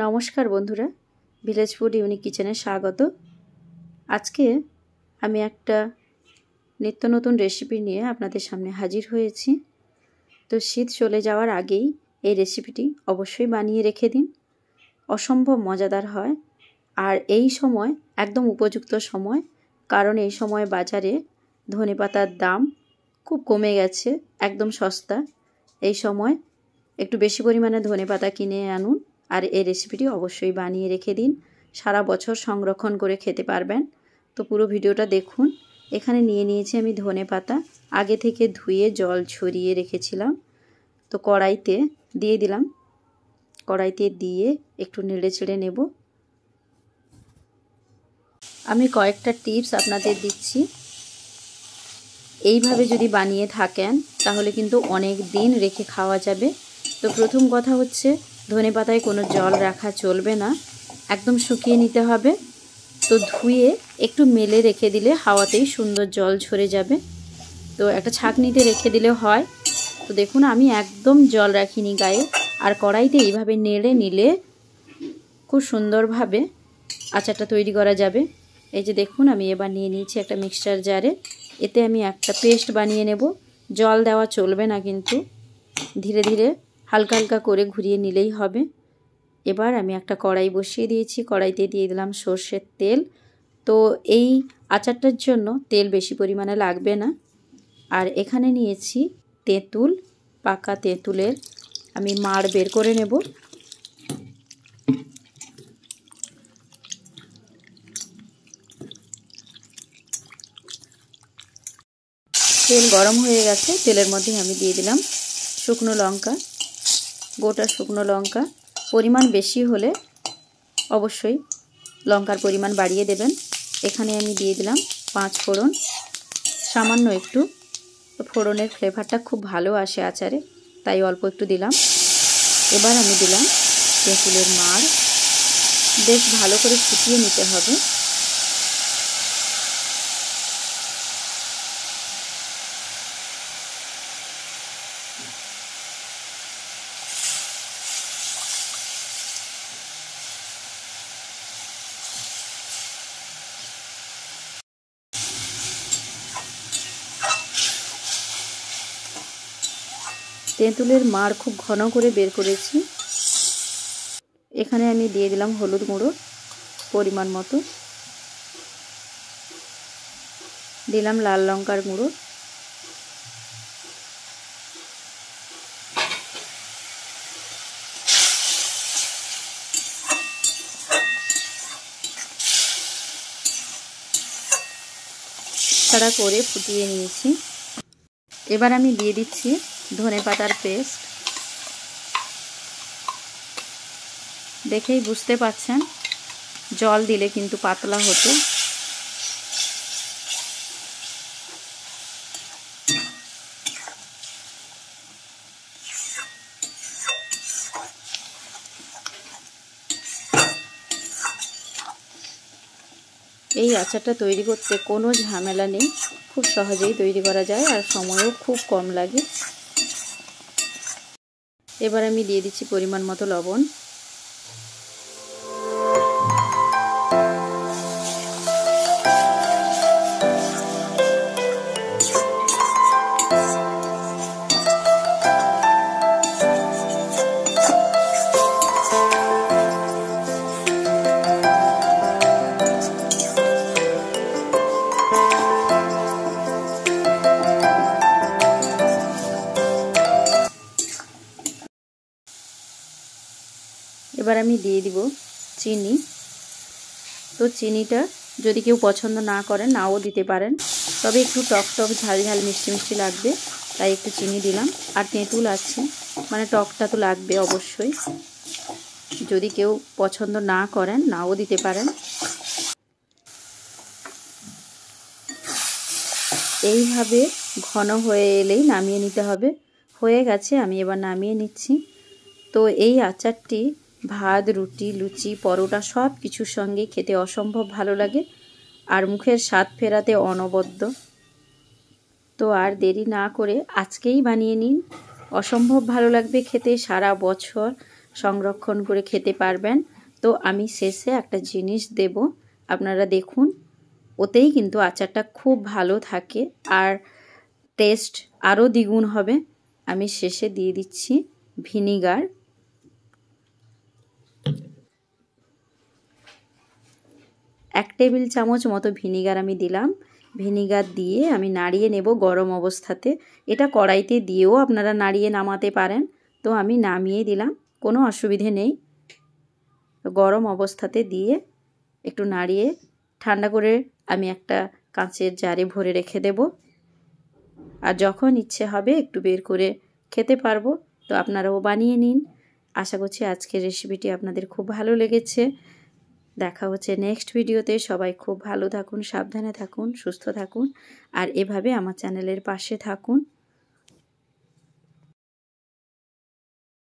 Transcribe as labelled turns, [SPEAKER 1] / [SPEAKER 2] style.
[SPEAKER 1] নমস্কার বন্ধুরা, village food unique কিচেনে স্বাগত। আজকে আমি একটা নিত্য নতুন রেসিপি নিয়ে আপনাদের সামনে হাজির হয়েছি। তো শীত চলে যাওয়ার আগেই এই রেসিপিটি অবশ্যই বানিয়ে রেখে দিন, অসম্ভব মজাদার হয়। আর এই সময় একদম উপযুক্ত সময়, কারণ এই সময় বাজারে ধনেপাতার দাম খুব কমে গেছে, একদম সস্তা। এই সময় একটু বেশি পরিমাণে ধনেপাতা কিনে আনুন আর এই রেসিপিটি অবশ্যই বানিয়ে রেখে দিন, সারা বছর সংরক্ষণ করে খেতে পারবেন। তো পুরো ভিডিওটা দেখুন। এখানে নিয়ে নিয়েছি আমি ধনেপাতা, আগে থেকে ধুয়ে জল ঝরিয়ে রেখেছিলাম। তো কড়াইতে দিয়ে দিলাম, কড়াইতে দিয়ে একটু নেড়ে চেড়ে নেব। আমি কয়েকটা টিপস আপনাদের দিচ্ছি, এইভাবে যদি বানিয়ে থাকেন তাহলে কিন্তু অনেক দিন রেখে খাওয়া যাবে। তো প্রথম কথা হচ্ছে, ধনেপাতায় কোনো জল রাখা চলবে না, একদম শুকিয়ে নিতে হবে। তো ধুয়ে একটু মেলে রেখে দিলে হাওয়াতেই সুন্দর জল ঝরে যাবে। তো একটা ছাঁকনিতে রেখে দিলে হয়। তো দেখুন আমি একদম জল রাখিনি গায়ে, আর কড়াইতে এইভাবে নেড়ে নিলে খুব সুন্দরভাবে আচারটা তৈরি করা যাবে। এই যে দেখুন, আমি এবার নিয়ে নিয়েছি একটা মিক্সচার জারে। এতে আমি একটা পেস্ট বানিয়ে নেব। জল দেওয়া চলবে না, কিন্তু ধীরে ধীরে হালকা হালকা করে ঘুরিয়ে নিলেই হবে। এবার আমি একটা কড়াই বসিয়ে দিয়েছি, কড়াইতে দিয়ে দিলাম সর্ষের তেল। তো এই আচারটার জন্য তেল বেশি পরিমাণে লাগবে না। আর এখানে নিয়েছি তেঁতুল, পাকা তেঁতুলের আমি মাড় বের করে নেব। তেল গরম হয়ে গেছে, তেলের মধ্যে আমি দিয়ে দিলাম শুকনো লঙ্কা, গোটা শুকনো লঙ্কা। পরিমাণ বেশি হলে অবশ্যই লঙ্কার পরিমাণ বাড়িয়ে দেবেন। এখানে আমি দিয়ে দিলাম 5 ফোড়ন, সামান্য একটু। ফোড়নের ফ্লেভারটা খুব ভালো আসে আচারে, তাই অল্প একটু দিলাম। এবার আমি দিলাম তেঁতুলের মাড়, বেশ ভালো করে ফুটিয়ে নিতে হবে। তেঁতুলের মাড় খুব ঘন করে বের করেছি। এখানে আমি দিয়ে দিলাম হলুদ গুঁড়ো পরিমাণ মতো, দিলাম লাল লঙ্কার গুঁড়ো, ছাড়া করে ফুটিয়ে নিয়েছি। এবার আমি দিয়ে দিচ্ছি ধনেপাতার পেস্ট। দেখেই বুঝতে পাচ্ছেন, জল দিলে কিন্তু পাতলা হতো। এই আচারটা তৈরি করতে কোনো ঝামেলা নেই, খুব সহজেই তৈরি করা যায় আর সময়ও খুব কম লাগে। এবার আমি দিয়ে দিচ্ছি পরিমাণ মতো লবণ। এবার আমি দিয়ে দিব চিনি। তো চিনিটা যদি কেউ পছন্দ না করেন নাও দিতে পারেন, তবে একটু টক টক ঝাল ঝাল মিষ্টি মিষ্টি লাগবে, তাই একটু চিনি দিলাম। আর তেঁতুল আছে মানে টকটা তো লাগবে অবশ্যই, যদি কেউ পছন্দ না করেন নাও দিতে পারেন। এইভাবে ঘন হয়ে এলেই নামিয়ে নিতে হবে। হয়ে গেছে, আমি এবার নামিয়ে নিচ্ছি। তো এই আচারটি ভাত, রুটি, লুচি, পরোটা সব কিছুর সঙ্গে খেতে অসম্ভব ভালো লাগে আর মুখের স্বাদ ফেরাতে অনবদ্য। তো আর দেরি না করে আজকেই বানিয়ে নিন, অসম্ভব ভালো লাগবে খেতে, সারা বছর সংরক্ষণ করে খেতে পারবেন। তো আমি শেষে একটা জিনিস দেব, আপনারা দেখুন, ওতেই কিন্তু আচারটা খুব ভালো থাকে আর টেস্ট আরও দ্বিগুণ হবে। আমি শেষে দিয়ে দিচ্ছি ভিনিগার। এক টেবিল চামচ মতো ভিনিগার আমি দিলাম। ভিনিগার দিয়ে আমি নাড়িয়ে নেব গরম অবস্থাতে। এটা কড়াইতে দিয়েও আপনারা নাড়িয়ে নামাতে পারেন। তো আমি নামিয়ে দিলাম, কোনো অসুবিধে নেই। গরম অবস্থাতে দিয়ে একটু নাড়িয়ে ঠান্ডা করে আমি একটা কাঁচের জারে ভরে রেখে দেব। আর যখন ইচ্ছে হবে একটু বের করে খেতে পারবো। তো আপনারাও বানিয়ে নিন। আশা করছি আজকের রেসিপিটি আপনাদের খুব ভালো লেগেছে। দেখা হচ্ছে নেক্সট ভিডিওতে। সবাই খুব ভালো থাকুন, সাবধানে থাকুন, সুস্থ থাকুন আর এভাবে আমার চ্যানেলের পাশে থাকুন।